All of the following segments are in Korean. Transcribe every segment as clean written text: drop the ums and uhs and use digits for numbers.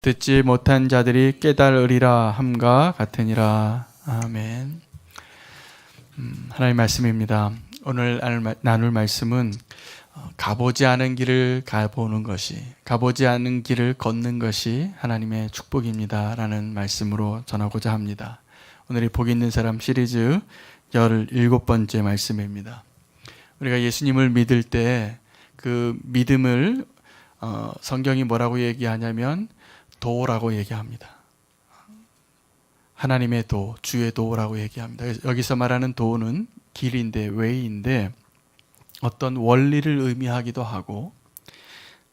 듣지 못한 자들이 깨달으리라 함과 같으니라. 아멘. 하나님의 말씀입니다. 오늘 나눌 말씀은 가보지 않은 길을 가보는 것이, 가보지 않은 길을 걷는 것이 하나님의 축복입니다 라는 말씀으로 전하고자 합니다. 오늘이 복 있는 사람 시리즈 17번째 말씀입니다. 우리가 예수님을 믿을 때 그 믿음을 성경이 뭐라고 얘기하냐면 도라고 얘기합니다. 하나님의 도, 주의 도라고 얘기합니다. 여기서 말하는 도는 길인데, 웨이인데 어떤 원리를 의미하기도 하고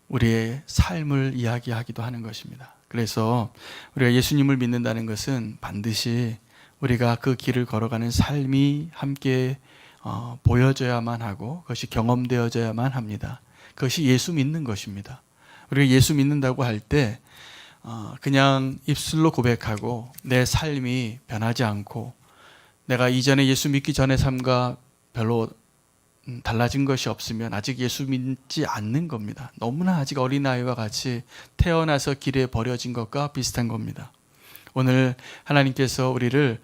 우리의 삶을 이야기하기도 하는 것입니다. 그래서 우리가 예수님을 믿는다는 것은 반드시 우리가 그 길을 걸어가는 삶이 함께 보여져야만 하고 그것이 경험되어져야만 합니다. 그것이 예수 믿는 것입니다. 우리가 예수 믿는다고 할 때 그냥 입술로 고백하고 내 삶이 변하지 않고 내가 이전에 예수 믿기 전의 삶과 별로 달라진 것이 없으면 아직 예수 믿지 않는 겁니다. 너무나 아직 어린아이와 같이 태어나서 길에 버려진 것과 비슷한 겁니다. 오늘 하나님께서 우리를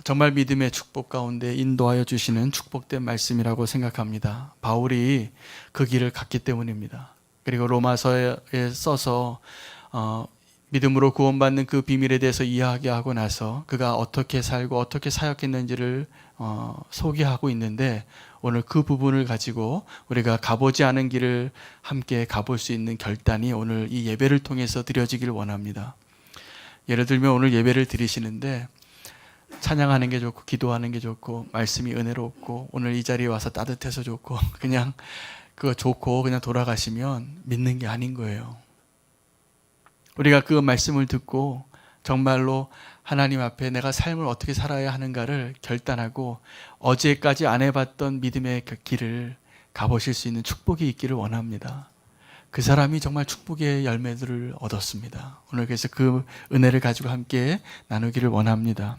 정말 믿음의 축복 가운데 인도하여 주시는 축복된 말씀이라고 생각합니다. 바울이 그 길을 갔기 때문입니다. 그리고 로마서에 써서 믿음으로 구원받는 그 비밀에 대해서 이야기하고 나서 그가 어떻게 살고 어떻게 사역했는지를 소개하고 있는데 오늘 그 부분을 가지고 우리가 가보지 않은 길을 함께 가볼 수 있는 결단이 오늘 이 예배를 통해서 드려지길 원합니다. 예를 들면 오늘 예배를 드리시는데 찬양하는 게 좋고 기도하는 게 좋고 말씀이 은혜롭고 오늘 이 자리에 와서 따뜻해서 좋고 그냥 그거 좋고 그냥 돌아가시면 믿는 게 아닌 거예요. 우리가 그 말씀을 듣고 정말로 하나님 앞에 내가 삶을 어떻게 살아야 하는가를 결단하고 어제까지 안 해봤던 믿음의 길을 가보실 수 있는 축복이 있기를 원합니다. 그 사람이 정말 축복의 열매들을 얻었습니다. 오늘 그래서 그 은혜를 가지고 함께 나누기를 원합니다.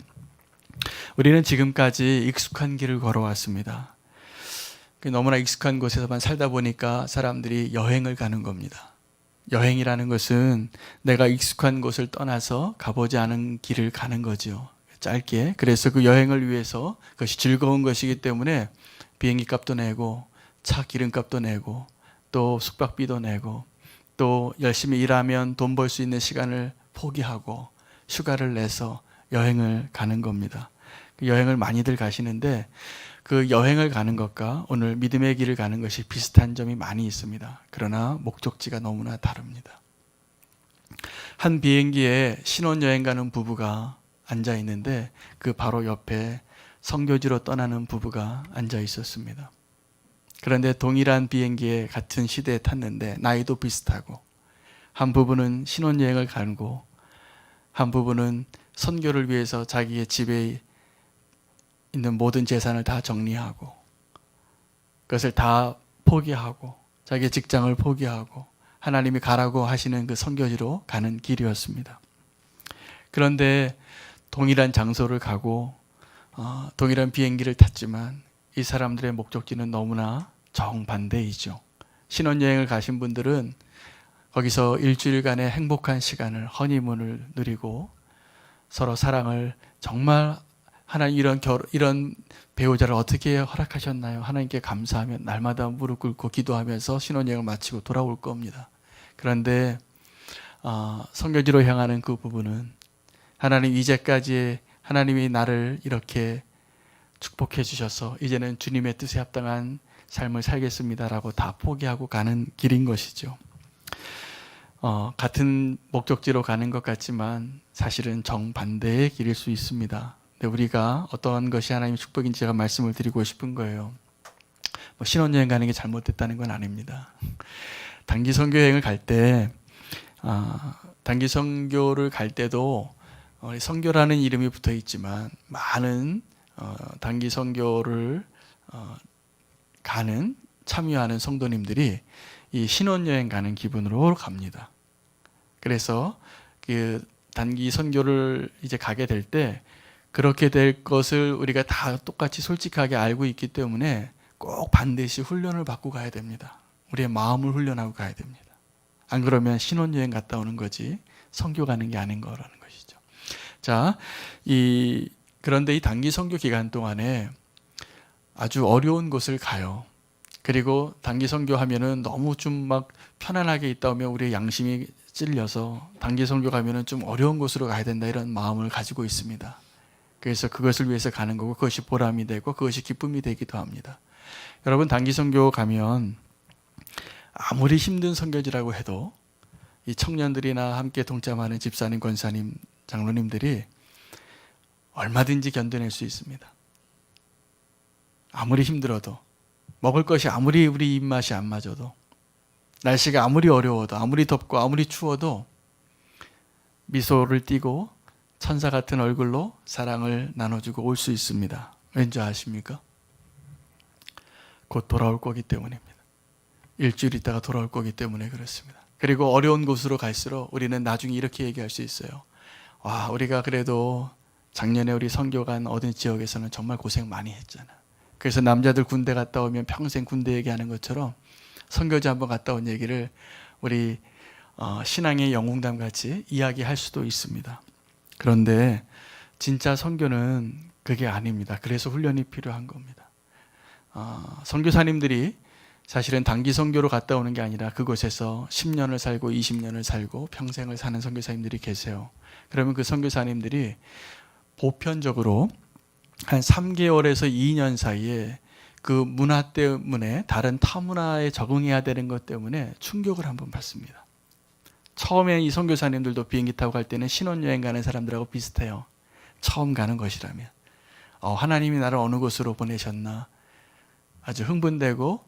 우리는 지금까지 익숙한 길을 걸어왔습니다. 너무나 익숙한 곳에서만 살다 보니까 사람들이 여행을 가는 겁니다. 여행이라는 것은 내가 익숙한 곳을 떠나서 가보지 않은 길을 가는 거죠. 짧게. 그래서 그 여행을 위해서 그것이 즐거운 것이기 때문에 비행기 값도 내고 차 기름값도 내고 또 숙박비도 내고 또 열심히 일하면 돈 벌 수 있는 시간을 포기하고 휴가를 내서 여행을 가는 겁니다. 그 여행을 많이들 가시는데 그 여행을 가는 것과 오늘 믿음의 길을 가는 것이 비슷한 점이 많이 있습니다. 그러나 목적지가 너무나 다릅니다. 한 비행기에 신혼여행 가는 부부가 앉아 있는데 그 바로 옆에 선교지로 떠나는 부부가 앉아 있었습니다. 그런데 동일한 비행기에 같은 시대에 탔는데 나이도 비슷하고 한 부부는 신혼여행을 가고 한 부부는 선교를 위해서 자기의 집에 있는 모든 재산을 다 정리하고 그것을 다 포기하고 자기의 직장을 포기하고 하나님이 가라고 하시는 그 선교지로 가는 길이었습니다. 그런데 동일한 장소를 가고 동일한 비행기를 탔지만 이 사람들의 목적지는 너무나 정반대이죠. 신혼여행을 가신 분들은 거기서 일주일간의 행복한 시간을 허니문을 누리고 서로 사랑을 정말 하나님 이런 배우자를 어떻게 허락하셨나요? 하나님께 감사하며 날마다 무릎 꿇고 기도하면서 신혼여행을 마치고 돌아올 겁니다. 그런데 선교지로 향하는 그 부부는 하나님 이제까지 하나님이 나를 이렇게 축복해 주셔서 이제는 주님의 뜻에 합당한 삶을 살겠습니다라고 다 포기하고 가는 길인 것이죠. 같은 목적지로 가는 것 같지만 사실은 정반대의 길일 수 있습니다. 우리가 어떤 것이 하나님의 축복인지 제가 말씀을 드리고 싶은 거예요. 신혼여행 가는 게 잘못됐다는 건 아닙니다. 단기 선교여행을 갈 때, 단기 선교를 갈 때도 선교라는 이름이 붙어 있지만 많은 단기 선교를 참여하는 성도님들이 이 신혼여행 가는 기분으로 갑니다. 그래서 그 단기 선교를 이제 가게 될 때 그렇게 될 것을 우리가 다 똑같이 솔직하게 알고 있기 때문에 꼭 반드시 훈련을 받고 가야 됩니다. 우리의 마음을 훈련하고 가야 됩니다. 안 그러면 신혼여행 갔다 오는 거지 선교 가는 게 아닌 거라는 것이죠. 자, 그런데 이 단기 선교 기간 동안에 아주 어려운 곳을 가요. 그리고 단기 선교하면은 너무 좀 막 편안하게 있다 오면 우리의 양심이 찔려서 단기 선교 가면은 좀 어려운 곳으로 가야 된다 이런 마음을 가지고 있습니다. 그래서 그것을 위해서 가는 거고 그것이 보람이 되고 그것이 기쁨이 되기도 합니다. 여러분 단기 선교 가면 아무리 힘든 선교지라고 해도 이 청년들이나 함께 동참하는 집사님, 권사님, 장로님들이 얼마든지 견뎌낼 수 있습니다. 아무리 힘들어도 먹을 것이 아무리 우리 입맛이 안 맞아도 날씨가 아무리 어려워도 아무리 덥고 아무리 추워도 미소를 띠고 천사 같은 얼굴로 사랑을 나눠주고 올 수 있습니다. 왠지 아십니까? 곧 돌아올 거기 때문입니다. 일주일 있다가 돌아올 거기 때문에 그렇습니다. 그리고 어려운 곳으로 갈수록 우리는 나중에 이렇게 얘기할 수 있어요. 와, 우리가 그래도 작년에 우리 선교 간 어느 지역에서는 정말 고생 많이 했잖아. 그래서 남자들 군대 갔다 오면 평생 군대 얘기하는 것처럼 선교지 한번 갔다 온 얘기를 우리 신앙의 영웅담 같이 이야기할 수도 있습니다. 그런데 진짜 선교는 그게 아닙니다. 그래서 훈련이 필요한 겁니다. 선교사님들이 사실은 단기 선교로 갔다 오는 게 아니라 그곳에서 10년을 살고 20년을 살고 평생을 사는 선교사님들이 계세요. 그러면 그 선교사님들이 보편적으로 한 3개월에서 2년 사이에 그 문화 때문에 다른 타 문화에 적응해야 되는 것 때문에 충격을 한번 받습니다. 처음에 이 선교사님들도 비행기 타고 갈 때는 신혼여행 가는 사람들하고 비슷해요. 처음 가는 것이라면 하나님이 나를 어느 곳으로 보내셨나 아주 흥분되고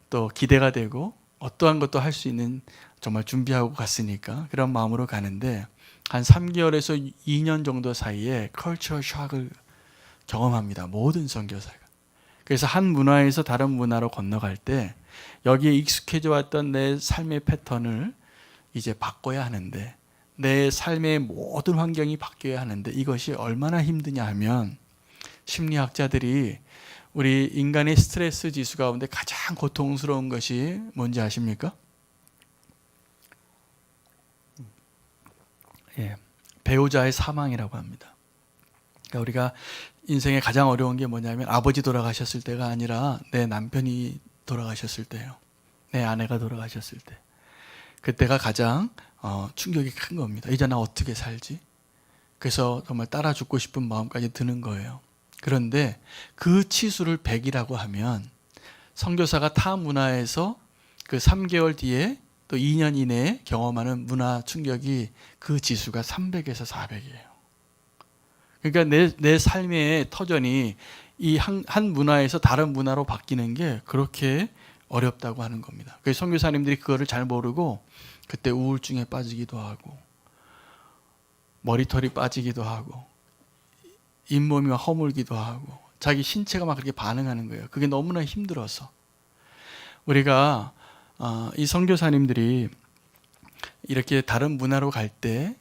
또 기대가 되고 어떠한 것도 할 수 있는 정말 준비하고 갔으니까 그런 마음으로 가는데 한 3개월에서 2년 정도 사이에 컬처 샥을 경험합니다. 모든 선교사가. 그래서 한 문화에서 다른 문화로 건너갈 때 여기에 익숙해져 왔던 내 삶의 패턴을 이제 바꿔야 하는데 내 삶의 모든 환경이 바뀌어야 하는데 이것이 얼마나 힘드냐 하면 심리학자들이 우리 인간의 스트레스 지수 가운데 가장 고통스러운 것이 뭔지 아십니까? 예, 배우자의 사망이라고 합니다. 그러니까 우리가 인생에 가장 어려운 게 뭐냐면 아버지 돌아가셨을 때가 아니라 내 남편이 돌아가셨을 때예요. 내 아내가 돌아가셨을 때. 그때가 가장 충격이 큰 겁니다. 이제 나 어떻게 살지? 그래서 정말 따라 죽고 싶은 마음까지 드는 거예요. 그런데 그 치수를 100이라고 하면 선교사가 타 문화에서 그 3개월 뒤에 또 2년 이내에 경험하는 문화 충격이 그 지수가 300에서 400이에요. 그러니까 내 삶의 터전이 이 한 문화에서 다른 문화로 바뀌는 게 그렇게 어렵다고 하는 겁니다. 그래서 선교사님들이 그거를 잘 모르고 그때 우울증에 빠지기도 하고 머리털이 빠지기도 하고 잇몸이 막 허물기도 하고 자기 신체가 막 그렇게 반응하는 거예요. 그게 너무나 힘들어서 우리가 이 선교사님들이 이렇게 다른 문화로 갈 때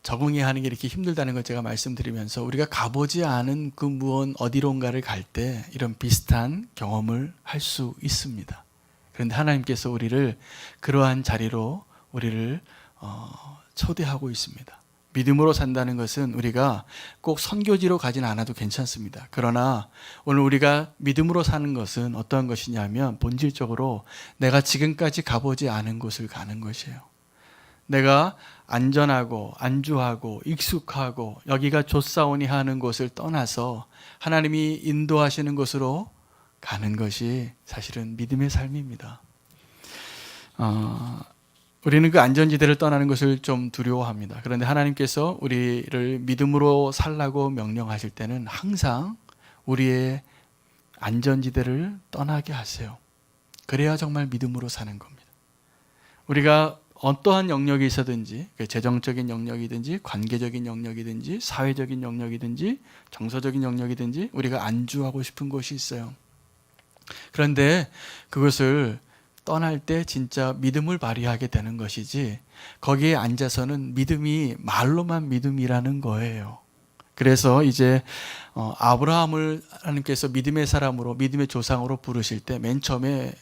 적응해야 하는 게 이렇게 힘들다는 걸 제가 말씀드리면서 우리가 가보지 않은 그 무언 어디론가를 갈 때 이런 비슷한 경험을 할 수 있습니다. 그런데 하나님께서 우리를 그러한 자리로 우리를 초대하고 있습니다. 믿음으로 산다는 것은 우리가 꼭 선교지로 가진 않아도 괜찮습니다. 그러나 오늘 우리가 믿음으로 사는 것은 어떠한 것이냐면 본질적으로 내가 지금까지 가보지 않은 곳을 가는 것이에요. 내가 안전하고 안주하고 익숙하고 여기가 좋사오니 하는 곳을 떠나서 하나님이 인도하시는 곳으로 가는 것이 사실은 믿음의 삶입니다. 우리는 그 안전지대를 떠나는 것을 좀 두려워합니다. 그런데 하나님께서 우리를 믿음으로 살라고 명령하실 때는 항상 우리의 안전지대를 떠나게 하세요. 그래야 정말 믿음으로 사는 겁니다. 우리가 어떠한 영역이 있어든지 재정적인 영역이든지 관계적인 영역이든지 사회적인 영역이든지 정서적인 영역이든지 우리가 안주하고 싶은 곳이 있어요. 그런데 그것을 떠날 때 진짜 믿음을 발휘하게 되는 것이지 거기에 앉아서는 믿음이 말로만 믿음이라는 거예요. 그래서 이제 아브라함을 하나님께서 믿음의 사람으로 믿음의 조상으로 부르실 때 맨 처음에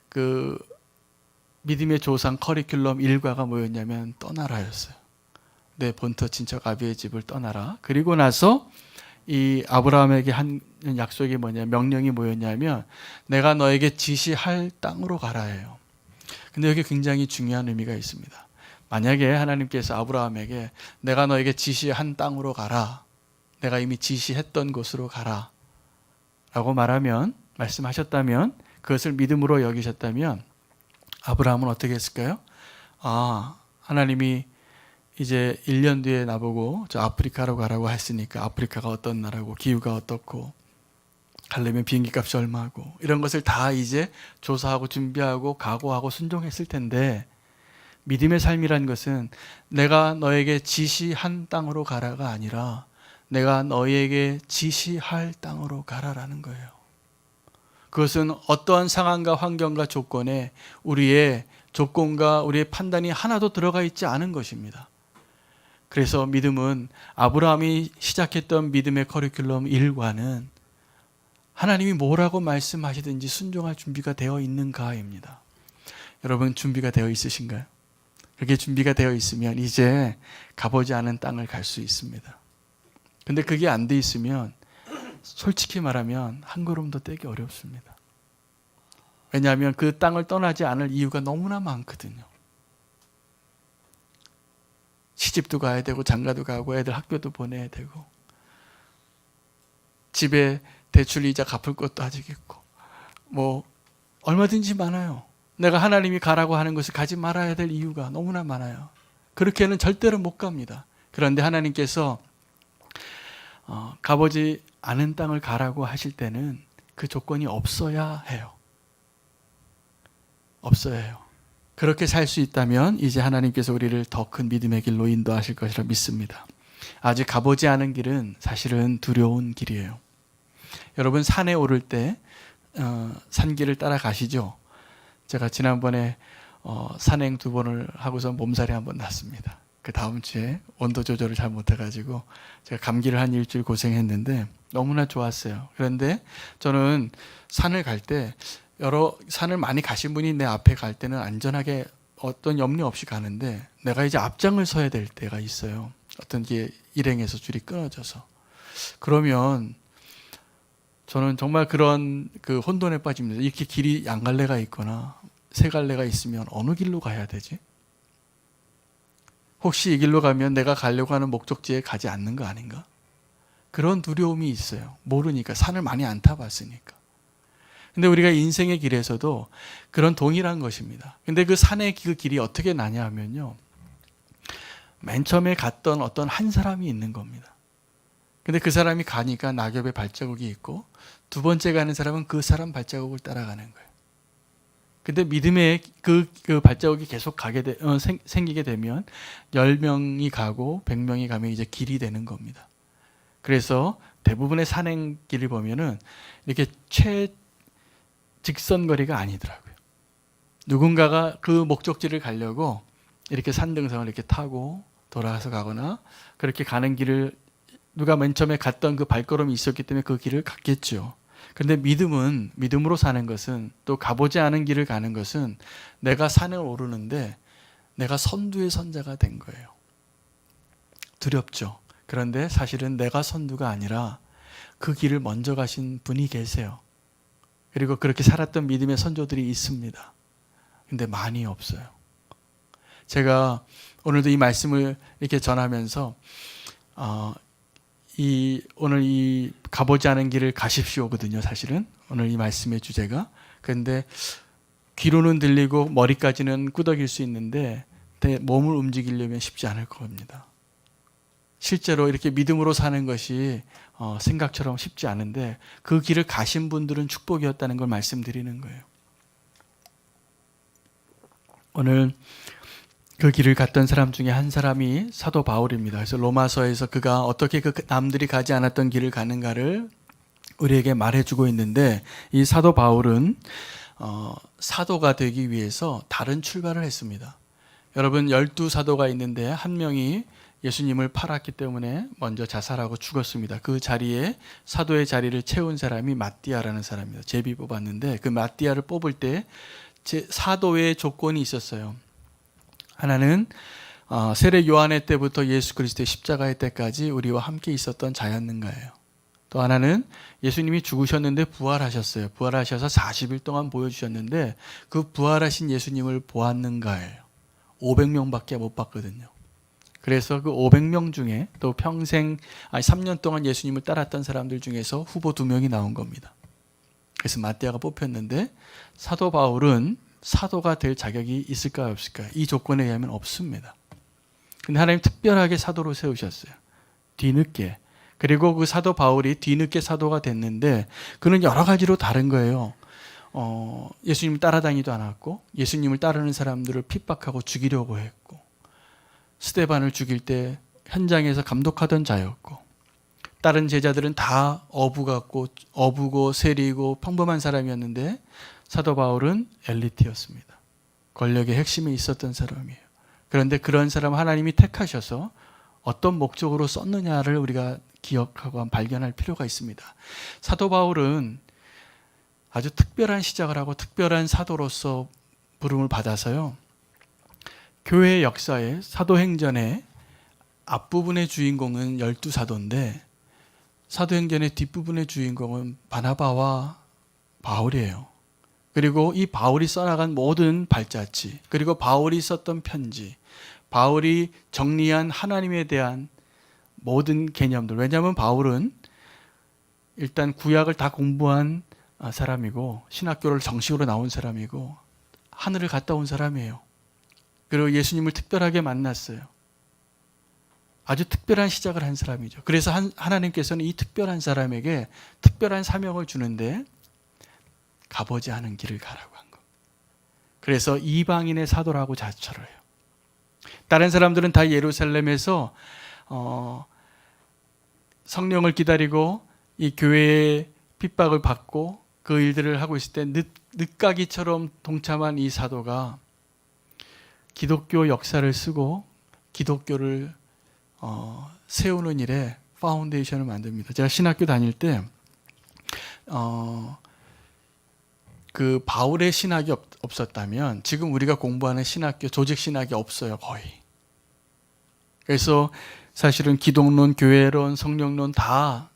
그 믿음의 조상 커리큘럼 일과가 뭐였냐면 떠나라였어요. 내 본토 친척 아비의 집을 떠나라. 그리고 나서 이 아브라함에게 한 약속이 뭐냐, 명령이 뭐였냐면 내가 너에게 지시할 땅으로 가라예요. 근데 여기 굉장히 중요한 의미가 있습니다. 만약에 하나님께서 아브라함에게 내가 너에게 지시한 땅으로 가라, 내가 이미 지시했던 곳으로 가라 라고 말씀하셨다면, 그것을 믿음으로 여기셨다면 아브라함은 어떻게 했을까요? 하나님이 이제 1년 뒤에 나보고 저 아프리카로 가라고 했으니까 아프리카가 어떤 나라고 기후가 어떻고 가려면 비행기 값이 얼마고 이런 것을 다 이제 조사하고 준비하고 각오하고 순종했을 텐데, 믿음의 삶이란 것은 내가 너에게 지시한 땅으로 가라가 아니라 내가 너에게 지시할 땅으로 가라라는 거예요. 그것은 어떠한 상황과 환경과 조건에 우리의 조건과 우리의 판단이 하나도 들어가 있지 않은 것입니다. 그래서 믿음은 아브라함이 시작했던 믿음의 커리큘럼 1과는 하나님이 뭐라고 말씀하시든지 순종할 준비가 되어 있는가입니다. 여러분, 준비가 되어 있으신가요? 그렇게 준비가 되어 있으면 이제 가보지 않은 땅을 갈 수 있습니다. 근데 그게 안 돼 있으면 솔직히 말하면 한 걸음도 떼기 어렵습니다. 왜냐하면 그 땅을 떠나지 않을 이유가 너무나 많거든요. 시집도 가야 되고 장가도 가고 애들 학교도 보내야 되고 집에 대출 이자 갚을 것도 아직 있고 뭐 얼마든지 많아요. 내가 하나님이 가라고 하는 것을 가지 말아야 될 이유가 너무나 많아요. 그렇게는 절대로 못 갑니다. 그런데 하나님께서 가보지 않은 땅을 가라고 하실 때는 그 조건이 없어야 해요. 없어야 해요. 그렇게 살 수 있다면 이제 하나님께서 우리를 더 큰 믿음의 길로 인도하실 것이라 믿습니다. 아직 가보지 않은 길은 사실은 두려운 길이에요. 여러분, 산에 오를 때 산길을 따라 가시죠? 제가 지난번에 산행 2번을 하고서 몸살이 한번 났습니다. 그 다음 주에 온도 조절을 잘 못해가지고 제가 감기를 한 일주일 고생했는데 너무나 좋았어요. 그런데 저는 산을 갈 때 여러 산을 많이 가신 분이 내 앞에 갈 때는 안전하게 어떤 염려 없이 가는데 내가 이제 앞장을 서야 될 때가 있어요. 어떤 게 일행에서 줄이 끊어져서. 그러면 저는 정말 그런 그 혼돈에 빠집니다. 이렇게 길이 양갈래가 있거나 세 갈래가 있으면 어느 길로 가야 되지? 혹시 이 길로 가면 내가 가려고 하는 목적지에 가지 않는 거 아닌가? 그런 두려움이 있어요. 모르니까, 산을 많이 안 타봤으니까. 근데 우리가 인생의 길에서도 그런 동일한 것입니다. 근데 그 산의 그 길이 어떻게 나냐 하면요, 맨 처음에 갔던 어떤 한 사람이 있는 겁니다. 근데 그 사람이 가니까 낙엽의 발자국이 있고, 두 번째 가는 사람은 그 사람 발자국을 따라가는 거예요. 근데 믿음의 그 발자국이 계속 생기게 되면 10명이 가고 100명이 가면 이제 길이 되는 겁니다. 그래서 대부분의 산행길을 보면은 이렇게 직선거리가 아니더라고요. 누군가가 그 목적지를 가려고 이렇게 산등성을 이렇게 타고 돌아서 가거나 그렇게 가는 길을 누가 맨 처음에 갔던 그 발걸음이 있었기 때문에 그 길을 갔겠죠. 그런데 믿음으로 사는 것은, 또 가보지 않은 길을 가는 것은 내가 산을 오르는데 내가 선두의 선자가 된 거예요. 두렵죠. 그런데 사실은 내가 선두가 아니라 그 길을 먼저 가신 분이 계세요. 그리고 그렇게 살았던 믿음의 선조들이 있습니다. 근데 많이 없어요. 제가 오늘도 이 말씀을 이렇게 전하면서 오늘 이 가보지 않은 길을 가십시오거든요. 사실은 오늘 이 말씀의 주제가. 그런데 귀로는 들리고 머리까지는 꾸덕일 수 있는데 몸을 움직이려면 쉽지 않을 겁니다. 실제로 이렇게 믿음으로 사는 것이 생각처럼 쉽지 않은데 그 길을 가신 분들은 축복이었다는 걸 말씀드리는 거예요. 오늘 그 길을 갔던 사람 중에 한 사람이 사도 바울입니다. 그래서 로마서에서 그가 어떻게 그 남들이 가지 않았던 길을 가는가를 우리에게 말해주고 있는데, 이 사도 바울은 사도가 되기 위해서 다른 출발을 했습니다. 여러분, 12사도가 있는데 한 명이 예수님을 팔았기 때문에 먼저 자살하고 죽었습니다. 그 자리에 사도의 자리를 채운 사람이 마띠아라는 사람입니다. 제비 뽑았는데 그 마띠아를 뽑을 때 사도의 조건이 있었어요. 하나는 세례 요한의 때부터 예수 그리스도의 십자가의 때까지 우리와 함께 있었던 자였는가예요. 또 하나는 예수님이 죽으셨는데 부활하셨어요. 부활하셔서 40일 동안 보여주셨는데 그 부활하신 예수님을 보았는가예요. 500명밖에 못 봤거든요. 그래서 그 500명 중에 또 3년 동안 예수님을 따랐던 사람들 중에서 후보 2명이 나온 겁니다. 그래서 마띠아가 뽑혔는데 사도 바울은 사도가 될 자격이 있을까요, 없을까요? 이 조건에 의하면 없습니다. 근데 하나님 특별하게 사도로 세우셨어요. 뒤늦게. 그리고 그 사도 바울이 뒤늦게 사도가 됐는데 그는 여러 가지로 다른 거예요. 예수님을 따라다니지도 않았고 예수님을 따르는 사람들을 핍박하고 죽이려고 했고 스데반을 죽일 때 현장에서 감독하던 자였고 다른 제자들은 다 어부고 세리고 평범한 사람이었는데 사도 바울은 엘리트였습니다. 권력의 핵심에 있었던 사람이에요. 그런데 그런 사람 하나님이 택하셔서 어떤 목적으로 썼느냐를 우리가 기억하고 발견할 필요가 있습니다. 사도 바울은 아주 특별한 시작을 하고 특별한 사도로서 부름을 받아서요. 교회의 역사에 사도행전의 앞부분의 주인공은 12사도인데 사도행전의 뒷부분의 주인공은 바나바와 바울이에요. 그리고 이 바울이 써나간 모든 발자취, 그리고 바울이 썼던 편지, 바울이 정리한 하나님에 대한 모든 개념들. 왜냐하면 바울은 일단 구약을 다 공부한 사람이고 신학교를 정식으로 나온 사람이고 하늘을 갔다 온 사람이에요. 그리고 예수님을 특별하게 만났어요. 아주 특별한 시작을 한 사람이죠. 그래서 하나님께서는 이 특별한 사람에게 특별한 사명을 주는데 가보지 않은 길을 가라고 한 거. 그래서 이방인의 사도라고 자처를 해요. 다른 사람들은 다 예루살렘에서 성령을 기다리고 이 교회의 핍박을 받고 그 일들을 하고 있을 때 늦가기처럼 동참한 이 사도가 기독교 역사를 쓰고 기독교를 세우는 일에 파운데이션을 만듭니다. 제가 신학교 다닐 때 그 바울의 신학이 없었다면 지금 우리가 공부하는 신학교 조직 신학이 없어요, 거의. 그래서 사실은 기독론, 교회론, 성령론 다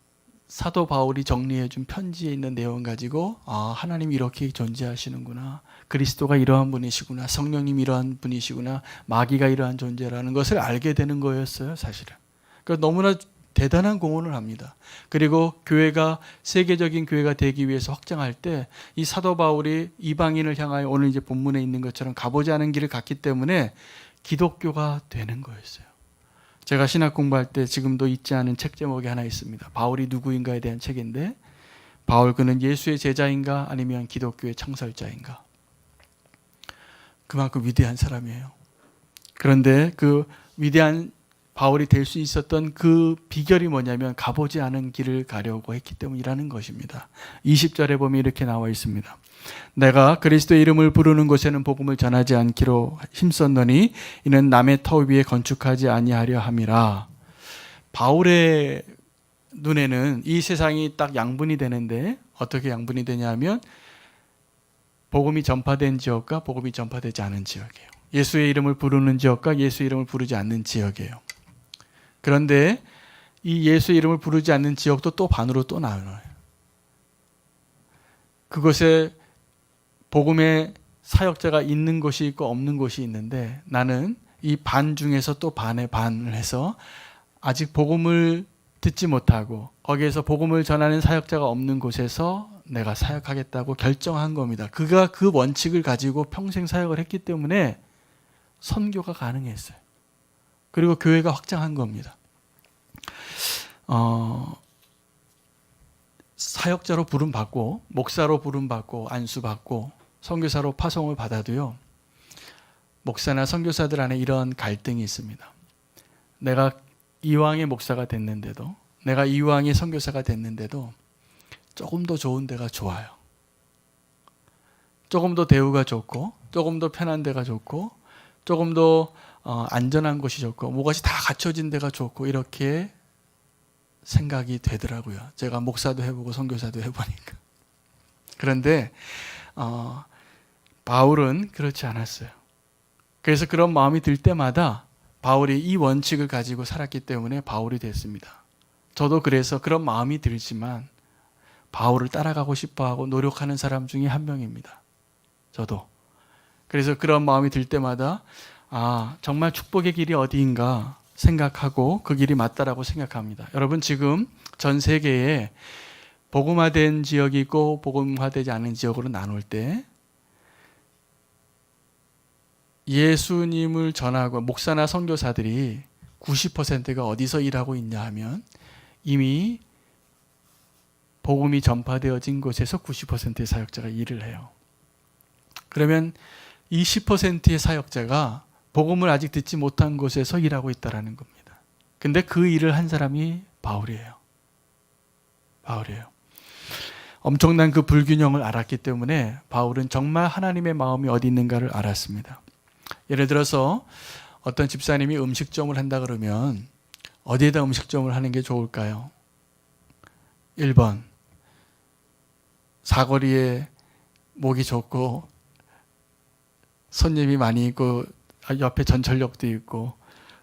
사도 바울이 정리해 준 편지에 있는 내용 가지고 하나님이 이렇게 존재하시는구나. 그리스도가 이러한 분이시구나. 성령님이 이러한 분이시구나. 마귀가 이러한 존재라는 것을 알게 되는 거였어요, 사실은. 그러니까 너무나 대단한 공헌을 합니다. 그리고 교회가 세계적인 교회가 되기 위해서 확장할 때 이 사도 바울이 이방인을 향하여 오늘 이제 본문에 있는 것처럼 가보지 않은 길을 갔기 때문에 기독교가 되는 거였어요. 제가 신학 공부할 때 지금도 잊지 않은 책 제목이 하나 있습니다. 바울이 누구인가에 대한 책인데 바울 그는 예수의 제자인가 아니면 기독교의 창설자인가. 그만큼 위대한 사람이에요. 그런데 그 위대한 바울이 될 수 있었던 그 비결이 뭐냐면 가보지 않은 길을 가려고 했기 때문이라는 것입니다. 20절에 보면 이렇게 나와 있습니다. 내가 그리스도의 이름을 부르는 곳에는 복음을 전하지 않기로 힘썼노니 이는 남의 터 위에 건축하지 아니하려 함이라. 바울의 눈에는 이 세상이 딱 양분이 되는데 어떻게 양분이 되냐면 복음이 전파된 지역과 복음이 전파되지 않은 지역이에요. 예수의 이름을 부르는 지역과 예수의 이름을 부르지 않는 지역이에요. 그런데 이 예수의 이름을 부르지 않는 지역도 또 반으로 또 나눠요. 그곳에 복음의 사역자가 있는 곳이 있고 없는 곳이 있는데 나는 이 반 중에서 또 반의 반을 해서 아직 복음을 듣지 못하고 거기에서 복음을 전하는 사역자가 없는 곳에서 내가 사역하겠다고 결정한 겁니다. 그가 그 원칙을 가지고 평생 사역을 했기 때문에 선교가 가능했어요. 그리고 교회가 확장한 겁니다. 사역자로 부름받고 목사로 부름받고 안수받고 선교사로 파송을 받아도요. 목사나 선교사들 안에 이런 갈등이 있습니다. 내가 이왕의 목사가 됐는데도 내가 이왕의 선교사가 됐는데도 조금 더 좋은 데가 좋아요. 조금 더 대우가 좋고 조금 더 편한 데가 좋고 조금 더 안전한 곳이 좋고 뭐가지 다 갖춰진 데가 좋고 이렇게 생각이 되더라고요. 제가 목사도 해보고 선교사도 해보니까. 그런데 바울은 그렇지 않았어요. 그래서 그런 마음이 들 때마다 바울이 이 원칙을 가지고 살았기 때문에 바울이 됐습니다. 저도 그래서 그런 마음이 들지만 바울을 따라가고 싶어하고 노력하는 사람 중에 한 명입니다. 저도. 그래서 그런 마음이 들 때마다 정말 축복의 길이 어디인가 생각하고 그 길이 맞다라고 생각합니다. 여러분, 지금 전 세계에 복음화된 지역이 있고 복음화되지 않은 지역으로 나눌 때 예수님을 전하고 목사나 선교사들이 90%가 어디서 일하고 있냐 하면 이미 복음이 전파되어진 곳에서 90%의 사역자가 일을 해요. 그러면 20%의 사역자가 복음을 아직 듣지 못한 곳에서 일하고 있다는 겁니다. 근데 그 일을 한 사람이 바울이에요. 엄청난 그 불균형을 알았기 때문에 바울은 정말 하나님의 마음이 어디 있는가를 알았습니다. 예를 들어서 어떤 집사님이 음식점을 한다 그러면 어디에다 음식점을 하는 게 좋을까요? 1번, 사거리에 목이 좋고 손님이 많이 있고 옆에 전철역도 있고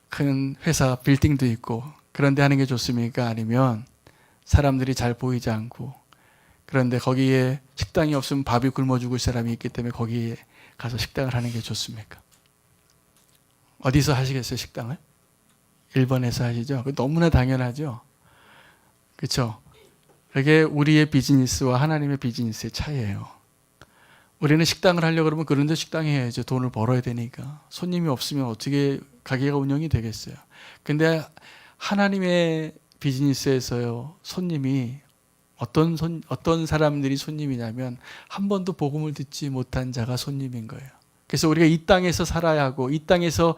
큰 회사 빌딩도 있고 그런 데 하는 게 좋습니까? 아니면 사람들이 잘 보이지 않고 그런데 거기에 식당이 없으면 밥이 굶어 죽을 사람이 있기 때문에 거기에 가서 식당을 하는 게 좋습니까? 어디서 하시겠어요, 식당을? 1번에서 하시죠? 너무나 당연하죠? 그렇죠? 그게 우리의 비즈니스와 하나님의 비즈니스의 차이예요. 우리는 식당을 하려고 그러면 그런 데 식당에 해야죠. 돈을 벌어야 되니까. 손님이 없으면 어떻게 가게가 운영이 되겠어요. 근데 하나님의 비즈니스에서요, 손님이 어떤 사람들이 손님이냐면 한 번도 복음을 듣지 못한 자가 손님인 거예요. 그래서 우리가 이 땅에서 살아야 하고 이 땅에서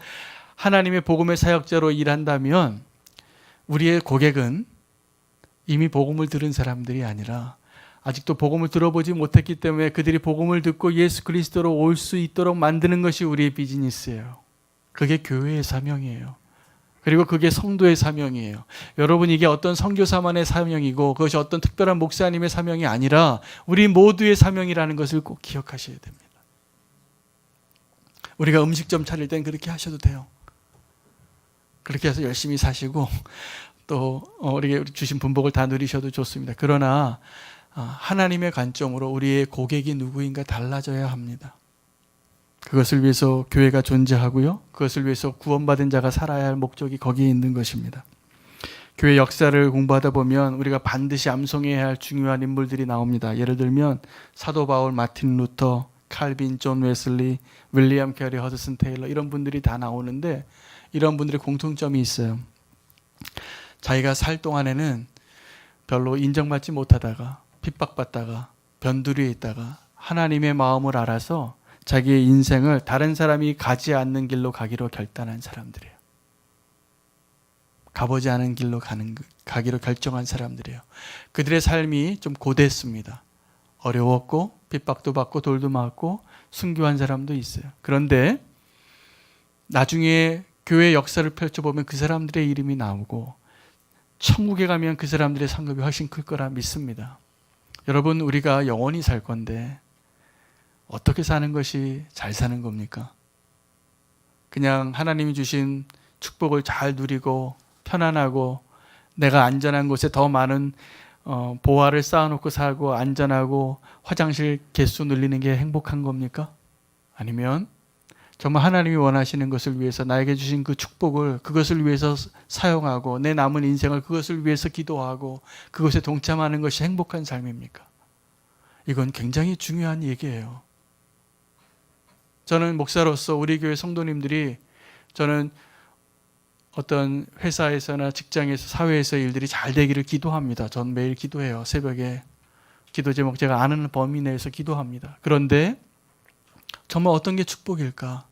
하나님의 복음의 사역자로 일한다면 우리의 고객은 이미 복음을 들은 사람들이 아니라 아직도 복음을 들어보지 못했기 때문에 그들이 복음을 듣고 예수 그리스도로 올 수 있도록 만드는 것이 우리의 비즈니스예요. 그게 교회의 사명이에요. 그리고 그게 성도의 사명이에요. 여러분, 이게 어떤 선교사만의 사명이고 그것이 어떤 특별한 목사님의 사명이 아니라 우리 모두의 사명이라는 것을 꼭 기억하셔야 됩니다. 우리가 음식점 차릴 땐 그렇게 하셔도 돼요. 그렇게 해서 열심히 사시고 또 우리에게 주신 분복을 다 누리셔도 좋습니다. 그러나 하나님의 관점으로 우리의 고객이 누구인가 달라져야 합니다. 그것을 위해서 교회가 존재하고요. 그것을 위해서 구원받은 자가 살아야 할 목적이 거기에 있는 것입니다. 교회 역사를 공부하다 보면 우리가 반드시 암송해야 할 중요한 인물들이 나옵니다. 예를 들면 사도 바울, 마틴 루터, 칼빈, 존 웨슬리, 윌리엄 캐리, 허드슨 테일러 이런 분들이 다 나오는데 이런 분들의 공통점이 있어요. 자기가 살 동안에는 별로 인정받지 못하다가 핍박받다가 변두리에 있다가 하나님의 마음을 알아서 자기의 인생을 다른 사람이 가지 않는 길로 가기로 결단한 사람들이에요. 가보지 않은 길로 가기로 결정한 사람들이에요. 그들의 삶이 좀 고됐습니다. 어려웠고 핍박도 받고 돌도 맞고 순교한 사람도 있어요. 그런데 나중에 교회 역사를 펼쳐보면 그 사람들의 이름이 나오고 천국에 가면 그 사람들의 상급이 훨씬 클 거라 믿습니다. 여러분, 우리가 영원히 살 건데 어떻게 사는 것이 잘 사는 겁니까? 그냥 하나님이 주신 축복을 잘 누리고 편안하고 내가 안전한 곳에 더 많은 보화를 쌓아놓고 살고 안전하고 화장실 개수 늘리는 게 행복한 겁니까? 아니면 정말 하나님이 원하시는 것을 위해서 나에게 주신 그 축복을 그것을 위해서 사용하고 내 남은 인생을 그것을 위해서 기도하고 그것에 동참하는 것이 행복한 삶입니까? 이건 굉장히 중요한 얘기예요. 저는 목사로서 우리 교회 성도님들이 저는 어떤 회사에서나 직장에서 사회에서 일들이 잘 되기를 기도합니다. 전 매일 기도해요. 새벽에 기도 제목 제가 아는 범위 내에서 기도합니다. 그런데 정말 어떤 게 축복일까?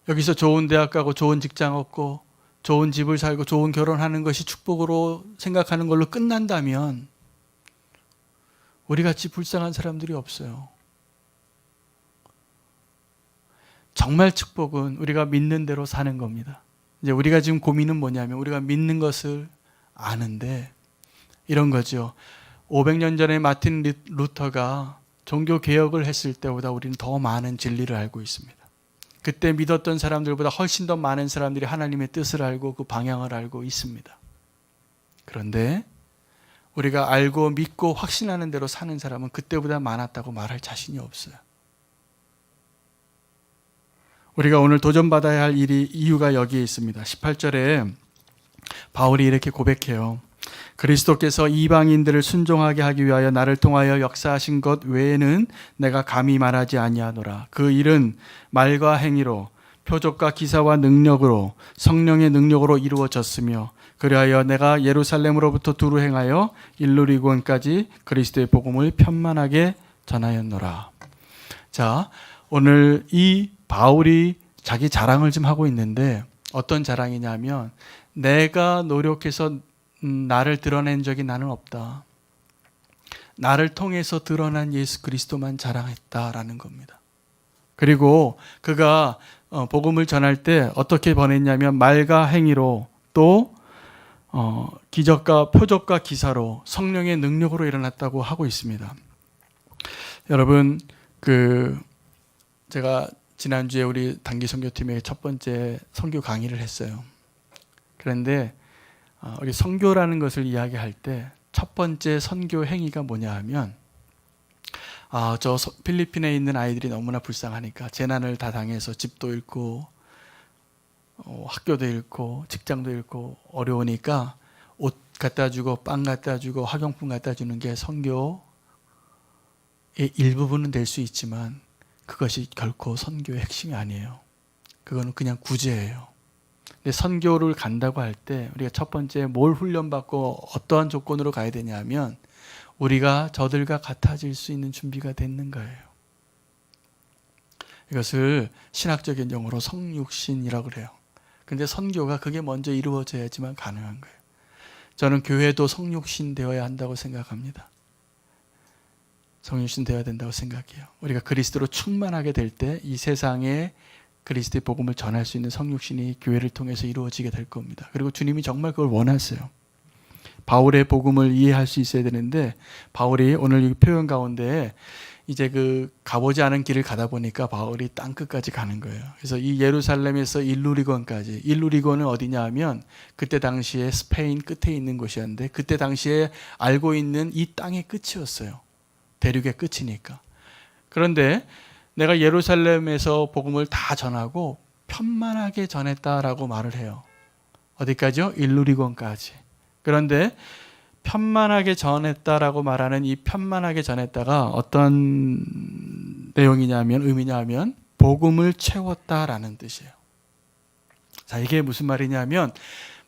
여기서 좋은 대학 가고 좋은 직장 얻고 좋은 집을 살고 좋은 결혼하는 것이 축복으로 생각하는 걸로 끝난다면 우리같이 불쌍한 사람들이 없어요. 정말 축복은 우리가 믿는 대로 사는 겁니다. 이제 우리가 지금 고민은 뭐냐면 우리가 믿는 것을 아는데 이런 거죠. 500년 전에 마틴 루터가 종교 개혁을 했을 때보다 우리는 더 많은 진리를 알고 있습니다. 그때 믿었던 사람들보다 훨씬 더 많은 사람들이 하나님의 뜻을 알고 그 방향을 알고 있습니다. 그런데 우리가 알고 믿고 확신하는 대로 사는 사람은 그때보다 많았다고 말할 자신이 없어요. 우리가 오늘 도전받아야 할 이유가 여기에 있습니다. 18절에 바울이 이렇게 고백해요. 그리스도께서 이방인들을 순종하게 하기 위하여 나를 통하여 역사하신 것 외에는 내가 감히 말하지 아니하노라. 그 일은 말과 행위로 표적과 기사와 능력으로 성령의 능력으로 이루어졌으며 그리하여 내가 예루살렘으로부터 두루 행하여 일루리곤까지 그리스도의 복음을 편만하게 전하였노라. 자, 오늘 이 바울이 자기 자랑을 좀 하고 있는데 어떤 자랑이냐면 내가 노력해서 나를 드러낸 적이 나는 없다. 나를 통해서 드러난 예수 그리스도만 자랑했다라는 겁니다. 그리고 그가 복음을 전할 때 어떻게 보냈냐면 말과 행위로 또 기적과 표적과 기사로 성령의 능력으로 일어났다고 하고 있습니다. 여러분, 제가 지난주에 우리 단기 선교팀의 첫 번째 선교 강의를 했어요. 그런데 우리 선교라는 것을 이야기할 때 첫 번째 선교 행위가 뭐냐 하면 저 필리핀에 있는 아이들이 너무나 불쌍하니까 재난을 다 당해서 집도 잃고 학교도 잃고 직장도 잃고 어려우니까 옷 갖다 주고 빵 갖다 주고 학용품 갖다 주는 게 선교의 일부분은 될 수 있지만 그것이 결코 선교의 핵심이 아니에요. 그거는 그냥 구제예요. 근데 선교를 간다고 할 때 우리가 첫 번째 뭘 훈련받고 어떠한 조건으로 가야 되냐면 우리가 저들과 같아질 수 있는 준비가 됐는가예요. 이것을 신학적인 용어로 성육신이라고 그래요. 근데 선교가 그게 먼저 이루어져야지만 가능한 거예요. 저는 교회도 성육신 되어야 한다고 생각합니다. 성육신 되어야 된다고 생각해요. 우리가 그리스도로 충만하게 될 때 이 세상에 그리스도의 복음을 전할 수 있는 성육신이 교회를 통해서 이루어지게 될 겁니다. 그리고 주님이 정말 그걸 원하세요. 바울의 복음을 이해할 수 있어야 되는데 바울이 오늘 이 표현 가운데 이제 가보지 않은 길을 가다 보니까 바울이 땅 끝까지 가는 거예요. 그래서 이 예루살렘에서 일루리곤까지, 일루리곤은 어디냐 하면 그때 당시에 스페인 끝에 있는 곳이었는데 그때 당시에 알고 있는 이 땅의 끝이었어요. 대륙의 끝이니까. 그런데 내가 예루살렘에서 복음을 다 전하고 편만하게 전했다라고 말을 해요. 어디까지요? 일루리곤까지. 그런데 편만하게 전했다라고 말하는 이 편만하게 전했다가 어떤 내용이냐면 의미냐면 복음을 채웠다라는 뜻이에요. 자, 이게 무슨 말이냐면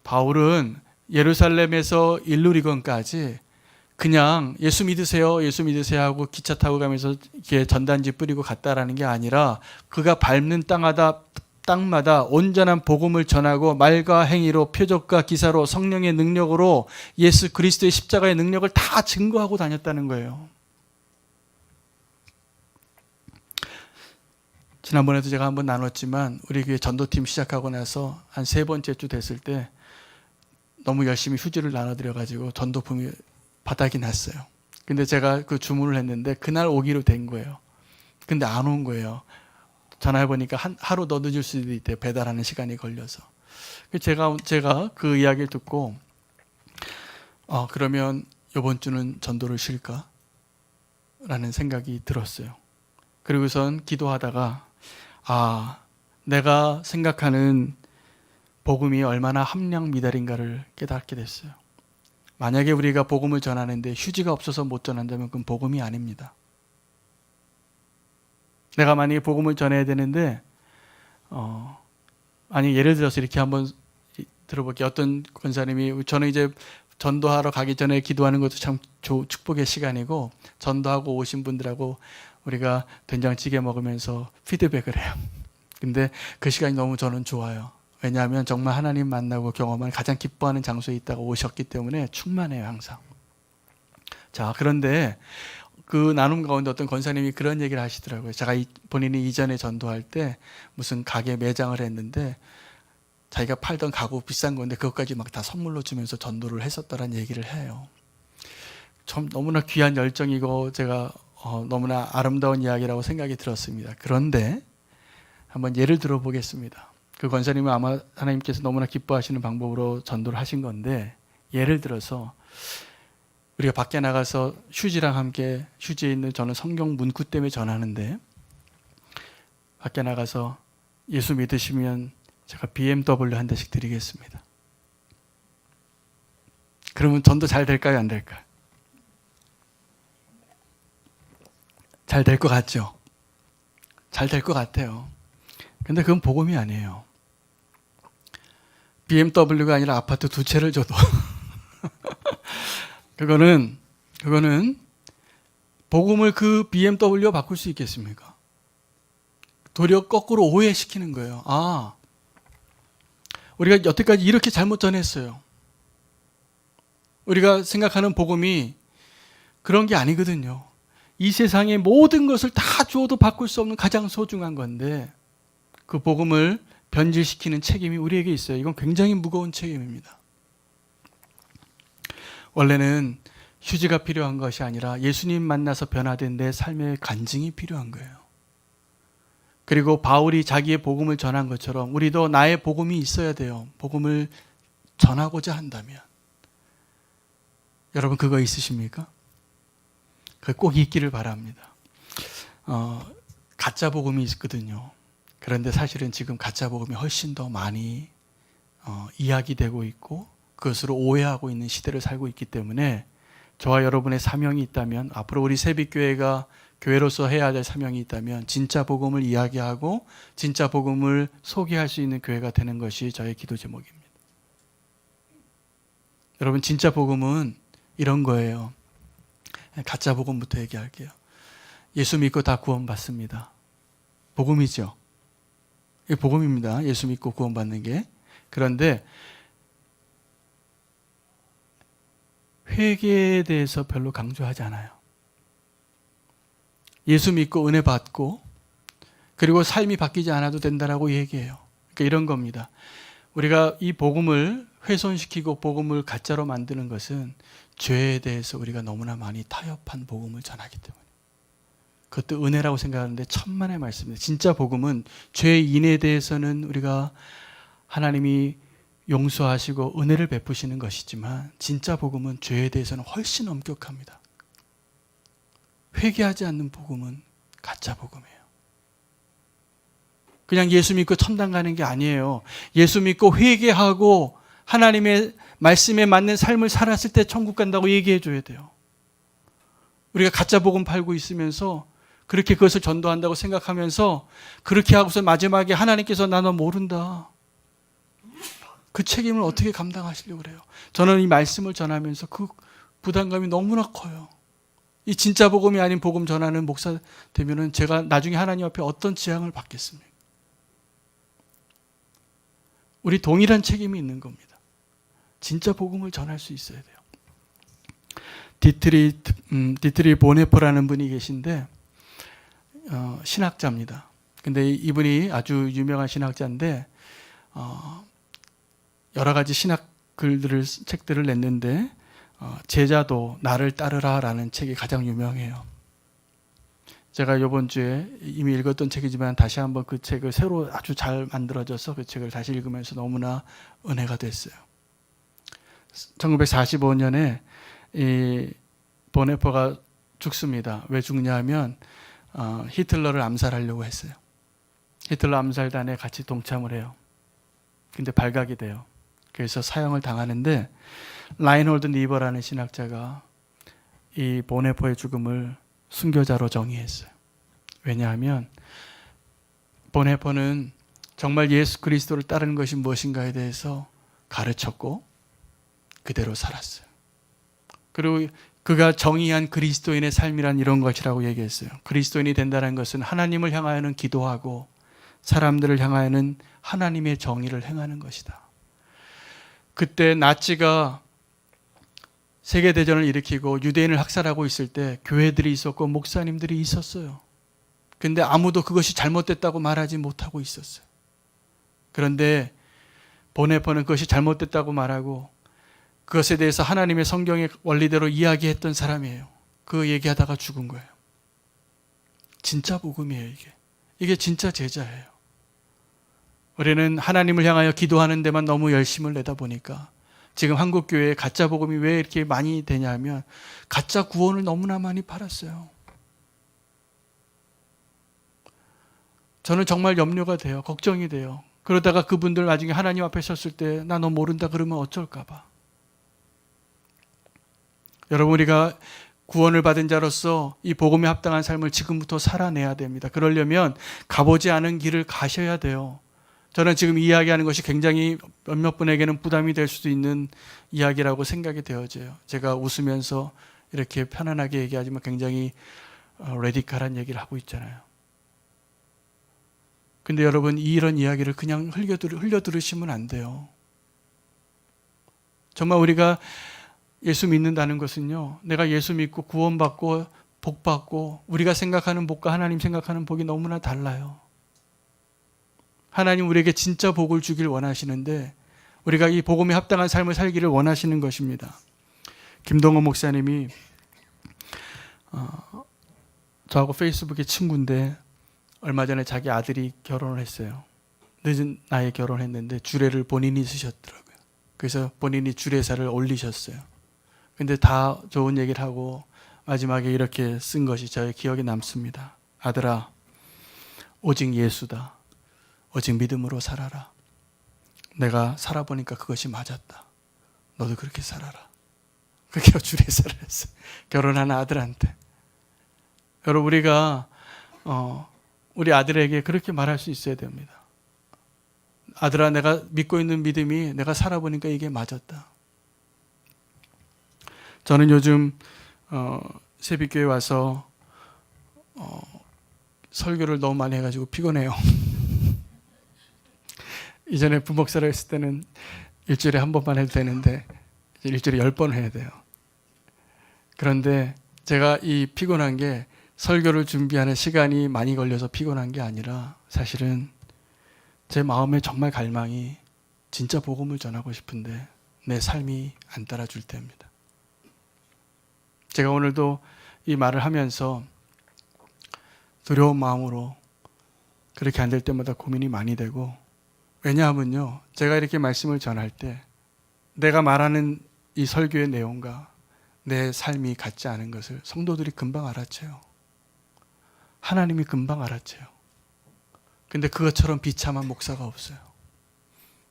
바울은 예루살렘에서 일루리곤까지 그냥 예수 믿으세요, 예수 믿으세요 하고 기차 타고 가면서 이렇게 전단지 뿌리고 갔다라는 게 아니라 그가 밟는 땅마다 온전한 복음을 전하고 말과 행위로 표적과 기사로 성령의 능력으로 예수 그리스도의 십자가의 능력을 다 증거하고 다녔다는 거예요. 지난번에도 제가 한번 나눴지만 우리 교회 전도팀 시작하고 나서 한 3번째 주 됐을 때 너무 열심히 휴지를 나눠드려가지고 전도품이 바닥이 났어요. 근데 제가 그 주문을 했는데 그날 오기로 된 거예요. 근데 안 온 거예요. 전화해보니까 하루 더 늦을 수도 있대요. 배달하는 시간이 걸려서. 제가 그 이야기를 듣고 그러면 이번 주는 전도를 쉴까? 라는 생각이 들었어요. 그리고선 기도하다가 내가 생각하는 복음이 얼마나 함량미달인가를 깨닫게 됐어요. 만약에 우리가 복음을 전하는데 휴지가 없어서 못 전한다면 그건 복음이 아닙니다. 내가 만약에 복음을 전해야 되는데 아니 예를 들어서 이렇게 한번 들어볼게요. 어떤 권사님이 저는 이제 전도하러 가기 전에 기도하는 것도 참 축복의 시간이고 전도하고 오신 분들하고 우리가 된장찌개 먹으면서 피드백을 해요. 근데 그 시간이 너무 저는 좋아요. 왜냐하면 정말 하나님 만나고 경험한 가장 기뻐하는 장소에 있다가 오셨기 때문에 충만해요, 항상. 자, 그런데 그 나눔 가운데 어떤 권사님이 그런 얘기를 하시더라고요. 제가 본인이 이전에 전도할 때 무슨 가게 매장을 했는데 자기가 팔던 가구 비싼 건데 그것까지 막 다 선물로 주면서 전도를 했었다라는 얘기를 해요. 참 너무나 귀한 열정이고 제가 너무나 아름다운 이야기라고 생각이 들었습니다. 그런데 한번 예를 들어보겠습니다. 그 권사님은 아마 하나님께서 너무나 기뻐하시는 방법으로 전도를 하신 건데, 예를 들어서 우리가 밖에 나가서 휴지랑 함께, 휴지에 있는 저는 성경 문구 때문에 전하는데, 밖에 나가서 예수 믿으시면 제가 BMW 한 대씩 드리겠습니다. 그러면 전도 잘 될까요? 안 될까요? 잘 될 것 같죠? 잘 될 것 같아요. 근데 그건 복음이 아니에요. BMW가 아니라 아파트 2채를 줘도 그거는 복음을 그 BMW로 바꿀 수 있겠습니까? 도리어 거꾸로 오해시키는 거예요. 우리가 여태까지 이렇게 잘못 전했어요. 우리가 생각하는 복음이 그런 게 아니거든요. 이 세상의 모든 것을 다 주어도 바꿀 수 없는 가장 소중한 건데, 그 복음을 변질시키는 책임이 우리에게 있어요. 이건 굉장히 무거운 책임입니다. 원래는 휴지가 필요한 것이 아니라 예수님 만나서 변화된 내 삶의 간증이 필요한 거예요. 그리고 바울이 자기의 복음을 전한 것처럼 우리도 나의 복음이 있어야 돼요. 복음을 전하고자 한다면. 여러분 그거 있으십니까? 그거 꼭 있기를 바랍니다. 가짜 복음이 있거든요. 그런데 사실은 지금 가짜 복음이 훨씬 더 많이 이야기되고 있고 그것으로 오해하고 있는 시대를 살고 있기 때문에 저와 여러분의 사명이 있다면, 앞으로 우리 새빛교회가 교회로서 해야 될 사명이 있다면 진짜 복음을 이야기하고 진짜 복음을 소개할 수 있는 교회가 되는 것이 저의 기도 제목입니다. 여러분 진짜 복음은 이런 거예요. 가짜 복음부터 얘기할게요. 예수 믿고 다 구원받습니다. 복음이죠. 이게 복음입니다. 예수 믿고 구원받는 게. 그런데 회개에 대해서 별로 강조하지 않아요. 예수 믿고 은혜 받고 그리고 삶이 바뀌지 않아도 된다라고 얘기해요. 그러니까 이런 겁니다. 우리가 이 복음을 훼손시키고 복음을 가짜로 만드는 것은 죄에 대해서 우리가 너무나 많이 타협한 복음을 전하기 때문에. 그것도 은혜라고 생각하는데 천만의 말씀입니다. 진짜 복음은 죄인에 대해서는 우리가 하나님이 용서하시고 은혜를 베푸시는 것이지만, 진짜 복음은 죄에 대해서는 훨씬 엄격합니다. 회개하지 않는 복음은 가짜 복음이에요. 그냥 예수 믿고 천당 가는 게 아니에요. 예수 믿고 회개하고 하나님의 말씀에 맞는 삶을 살았을 때 천국 간다고 얘기해 줘야 돼요. 우리가 가짜 복음 팔고 있으면서 그렇게 그것을 전도한다고 생각하면서 그렇게 하고서 마지막에 하나님께서 나 너 모른다, 그 책임을 어떻게 감당하시려고 그래요? 저는 이 말씀을 전하면서 그 부담감이 너무나 커요. 이 진짜 복음이 아닌 복음 전하는 목사 되면은 제가 나중에 하나님 앞에 어떤 지향을 받겠습니까? 우리 동일한 책임이 있는 겁니다. 진짜 복음을 전할 수 있어야 돼요. 디트리 보네퍼라는 분이 계신데 신학자입니다. 근데 이분이 아주 유명한 신학자인데 여러 가지 신학 글들을, 책들을 냈는데 제자도 나를 따르라라는 책이 가장 유명해요. 제가 이번 주에 이미 읽었던 책이지만 다시 한번 그 책을 새로 아주 잘 만들어져서 그 책을 다시 읽으면서 너무나 은혜가 됐어요. 1945년에 이 보네퍼가 죽습니다. 왜 죽냐 하면 히틀러를 암살하려고 했어요. 히틀러 암살단에 같이 동참을 해요. 근데 발각이 돼요. 그래서 사형을 당하는데 라인홀드 니버라는 신학자가 이 보네퍼의 죽음을 순교자로 정의했어요. 왜냐하면 보네퍼는 정말 예수 그리스도를 따르는 것이 무엇인가에 대해서 가르쳤고 그대로 살았어요. 그리고 그가 정의한 그리스도인의 삶이란 이런 것이라고 얘기했어요. 그리스도인이 된다는 것은 하나님을 향하여는 기도하고 사람들을 향하여는 하나님의 정의를 행하는 것이다. 그때 나치가 세계대전을 일으키고 유대인을 학살하고 있을 때 교회들이 있었고 목사님들이 있었어요. 그런데 아무도 그것이 잘못됐다고 말하지 못하고 있었어요. 그런데 보네퍼는 그것이 잘못됐다고 말하고 그것에 대해서 하나님의 성경의 원리대로 이야기했던 사람이에요. 그 얘기하다가 죽은 거예요. 진짜 복음이에요, 이게. 이게 진짜 제자예요. 우리는 하나님을 향하여 기도하는 데만 너무 열심을 내다 보니까 지금 한국교회에 가짜 복음이 왜 이렇게 많이 되냐면 가짜 구원을 너무나 많이 팔았어요. 저는 정말 염려가 돼요. 걱정이 돼요. 그러다가 그분들 나중에 하나님 앞에 섰을 때 나 너 모른다 그러면 어쩔까 봐. 여러분, 우리가 구원을 받은 자로서 이 복음에 합당한 삶을 지금부터 살아내야 됩니다. 그러려면 가보지 않은 길을 가셔야 돼요. 저는 지금 이야기하는 것이 굉장히 몇몇 분에게는 부담이 될 수도 있는 이야기라고 생각이 되어져요. 제가 웃으면서 이렇게 편안하게 얘기하지만 굉장히 레디컬한 얘기를 하고 있잖아요. 근데 여러분, 이런 이야기를 그냥 흘려 들으시면 안 돼요. 정말 우리가 예수 믿는다는 것은요, 내가 예수 믿고 구원받고 복받고 우리가 생각하는 복과 하나님 생각하는 복이 너무나 달라요. 하나님 우리에게 진짜 복을 주길 원하시는데 우리가 이 복음에 합당한 삶을 살기를 원하시는 것입니다. 김동호 목사님이 저하고 페이스북의 친구인데 얼마 전에 자기 아들이 결혼을 했어요. 늦은 나이에 결혼했는데 주례를 본인이 쓰셨더라고요. 그래서 본인이 주례사를 올리셨어요. 근데 다 좋은 얘기를 하고 마지막에 이렇게 쓴 것이 저의 기억에 남습니다. 아들아, 오직 예수다. 오직 믿음으로 살아라. 내가 살아보니까 그것이 맞았다. 너도 그렇게 살아라. 그렇게 주례사를 했어요. 결혼한 아들한테. 여러분, 우리가 우리 아들에게 그렇게 말할 수 있어야 됩니다. 아들아, 내가 믿고 있는 믿음이 내가 살아보니까 이게 맞았다. 저는 요즘 새벽교회 와서 설교를 너무 많이 해가지고 피곤해요. 이전에 부목사를 했을 때는 일주일에 한 번만 해도 되는데 일주일에 10번 해야 돼요. 그런데 제가 이 피곤한 게 설교를 준비하는 시간이 많이 걸려서 피곤한 게 아니라 사실은 제 마음에 정말 갈망이 진짜 복음을 전하고 싶은데 내 삶이 안 따라줄 때입니다. 제가 오늘도 이 말을 하면서 두려운 마음으로 그렇게 안 될 때마다 고민이 많이 되고, 왜냐하면요, 제가 이렇게 말씀을 전할 때 내가 말하는 이 설교의 내용과 내 삶이 같지 않은 것을 성도들이 금방 알아채요. 하나님이 금방 알아채요. 근데 그것처럼 비참한 목사가 없어요.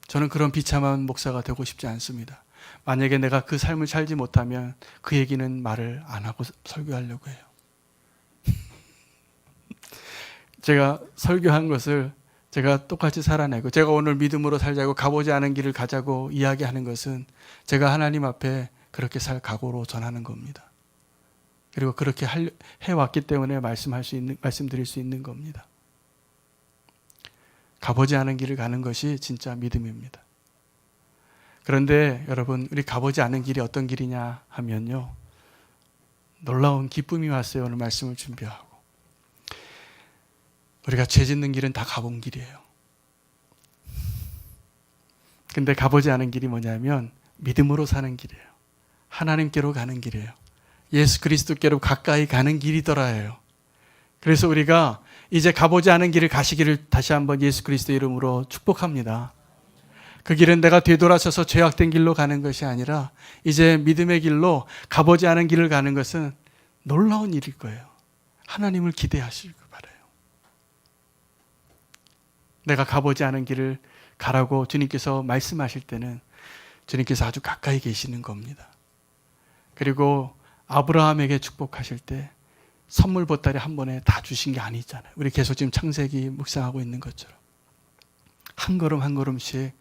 저는 그런 비참한 목사가 되고 싶지 않습니다. 만약에 내가 그 삶을 살지 못하면 그 얘기는 말을 안 하고 설교하려고 해요. 제가 설교한 것을 제가 똑같이 살아내고, 제가 오늘 믿음으로 살자고 가보지 않은 길을 가자고 이야기하는 것은 제가 하나님 앞에 그렇게 살 각오로 전하는 겁니다. 그리고 그렇게 해왔기 때문에 말씀드릴 수 있는 겁니다. 가보지 않은 길을 가는 것이 진짜 믿음입니다. 그런데 여러분, 우리 가보지 않은 길이 어떤 길이냐 하면요, 놀라운 기쁨이 왔어요. 오늘 말씀을 준비하고. 우리가 죄 짓는 길은 다 가본 길이에요. 근데 가보지 않은 길이 뭐냐면 믿음으로 사는 길이에요. 하나님께로 가는 길이에요. 예수 그리스도께로 가까이 가는 길이더라예요. 그래서 우리가 이제 가보지 않은 길을 가시기를 다시 한번 예수 그리스도 이름으로 축복합니다. 그 길은 내가 되돌아서서 죄악된 길로 가는 것이 아니라 이제 믿음의 길로, 가보지 않은 길을 가는 것은 놀라운 일일 거예요. 하나님을 기대하시길 바라요. 내가 가보지 않은 길을 가라고 주님께서 말씀하실 때는 주님께서 아주 가까이 계시는 겁니다. 그리고 아브라함에게 축복하실 때 선물 보따리 한 번에 다 주신 게 아니잖아요. 우리 계속 지금 창세기 묵상하고 있는 것처럼 한 걸음 한 걸음씩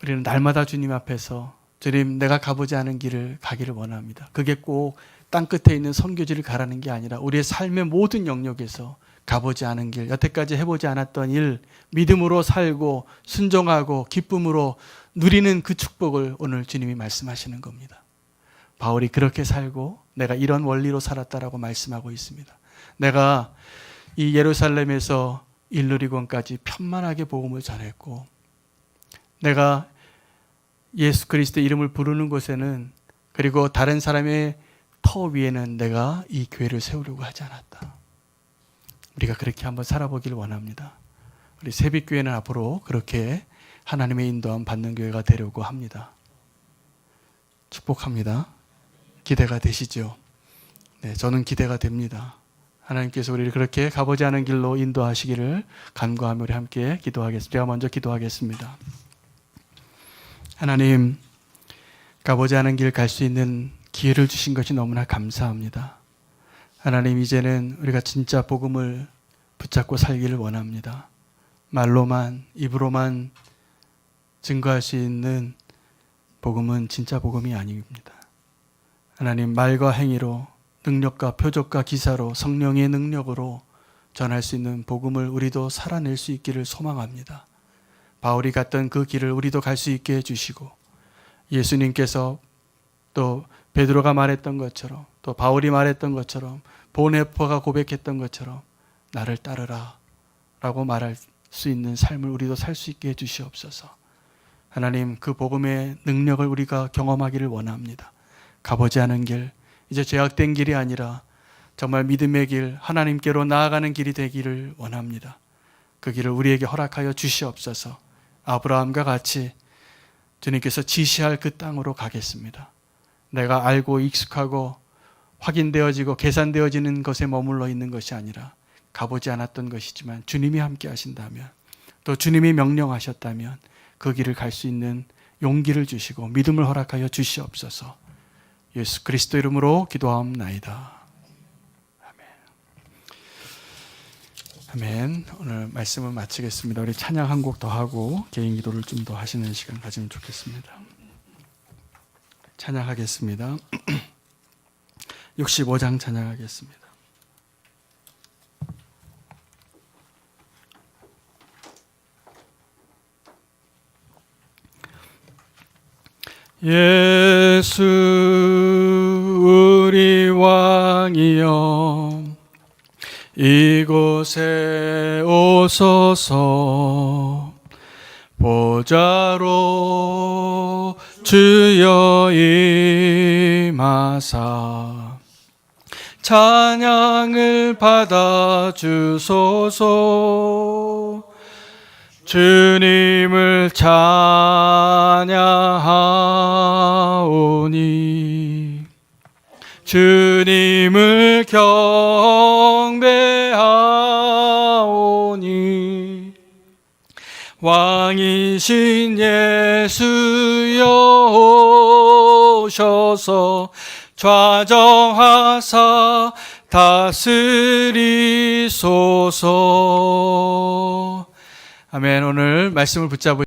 우리는 날마다 주님 앞에서, 주님, 내가 가보지 않은 길을 가기를 원합니다. 그게 꼭 땅끝에 있는 선교지를 가라는 게 아니라 우리의 삶의 모든 영역에서 가보지 않은 길, 여태까지 해보지 않았던 일, 믿음으로 살고 순종하고 기쁨으로 누리는 그 축복을 오늘 주님이 말씀하시는 겁니다. 바울이 그렇게 살고 내가 이런 원리로 살았다라고 말씀하고 있습니다. 내가 이 예루살렘에서 일루리곤까지 편만하게 복음을 전했고, 내가 예수 그리스도의 이름을 부르는 곳에는, 그리고 다른 사람의 터 위에는 내가 이 교회를 세우려고 하지 않았다. 우리가 그렇게 한번 살아보길 원합니다. 우리 새빛교회는 앞으로 그렇게 하나님의 인도함 받는 교회가 되려고 합니다. 축복합니다. 기대가 되시죠? 네, 저는 기대가 됩니다. 하나님께서 우리를 그렇게 가보지 않은 길로 인도하시기를 간구하며 우리 함께 기도하겠습니다. 제가 먼저 기도하겠습니다. 하나님, 가보지 않은 길 갈 수 있는 기회를 주신 것이 너무나 감사합니다. 하나님, 이제는 우리가 진짜 복음을 붙잡고 살기를 원합니다. 말로만, 입으로만 증거할 수 있는 복음은 진짜 복음이 아닙니다. 하나님, 말과 행위로, 능력과 표적과 기사로, 성령의 능력으로 전할 수 있는 복음을 우리도 살아낼 수 있기를 소망합니다. 바울이 갔던 그 길을 우리도 갈 수 있게 해주시고, 예수님께서 또 베드로가 말했던 것처럼, 또 바울이 말했던 것처럼, 보네퍼가 고백했던 것처럼 나를 따르라 라고 말할 수 있는 삶을 우리도 살 수 있게 해주시옵소서. 하나님, 그 복음의 능력을 우리가 경험하기를 원합니다. 가보지 않은 길, 이제 죄악된 길이 아니라 정말 믿음의 길, 하나님께로 나아가는 길이 되기를 원합니다. 그 길을 우리에게 허락하여 주시옵소서. 아브라함과 같이 주님께서 지시할 그 땅으로 가겠습니다. 내가 알고 익숙하고 확인되어지고 계산되어지는 것에 머물러 있는 것이 아니라 가보지 않았던 것이지만 주님이 함께 하신다면, 또 주님이 명령하셨다면 그 길을 갈 수 있는 용기를 주시고 믿음을 허락하여 주시옵소서. 예수 그리스도 이름으로 기도하옵나이다. 아멘. 오늘 말씀을 마치겠습니다. 우리 찬양 한 곡 더 하고 개인 기도를 좀 더 하시는 시간 가지면 좋겠습니다. 찬양하겠습니다. 65장 찬양하겠습니다. 예수 우리 왕이여, 이곳에 오소서. 보좌로 주여 임하사 찬양을 받아 주소서. 주님을 찬양하오니 주님을 경배하오니 왕이신 예수여 오셔서 좌정하사 다스리소서. 아멘. 오늘 말씀을 붙잡으